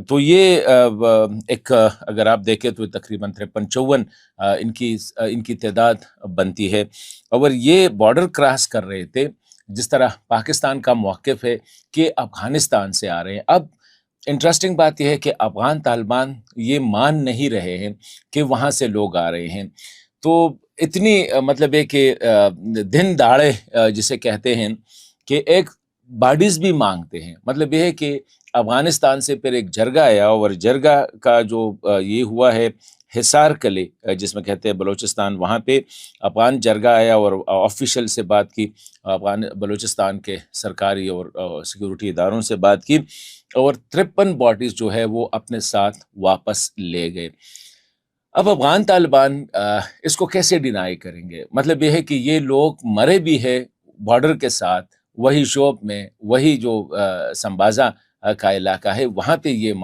تو یہ ایک اگر آپ دیکھیں تو تقریباً 53-54 ان کی تعداد بنتی ہے، اور یہ بارڈر کراس کر رہے تھے، جس طرح پاکستان کا موقف ہے کہ افغانستان سے آ رہے ہیں۔ اب انٹرسٹنگ بات یہ ہے کہ افغان طالبان یہ مان نہیں رہے ہیں کہ وہاں سے لوگ آ رہے ہیں، تو اتنی مطلب ہے کہ دن داڑے جسے کہتے ہیں کہ ایک باڈیز بھی مانگتے ہیں۔ مطلب یہ ہے کہ افغانستان سے پھر ایک جرگہ آیا، اور جرگہ کا جو یہ ہوا ہے حصار کلے جس میں کہتے ہیں بلوچستان، وہاں پہ افغان جرگہ آیا اور آفیشل سے بات کی، افغان بلوچستان کے سرکاری اور سیکورٹی اداروں سے بات کی، اور 53 باڈیز جو ہے وہ اپنے ساتھ واپس لے گئے۔ اب افغان طالبان اس کو کیسے ڈینائی کریں گے؟ مطلب یہ ہے کہ یہ لوگ مرے بھی ہے بارڈر کے ساتھ، وہی شوپ میں، وہی جو سمبازا کا علاقہ ہے، وہاں پہ یہ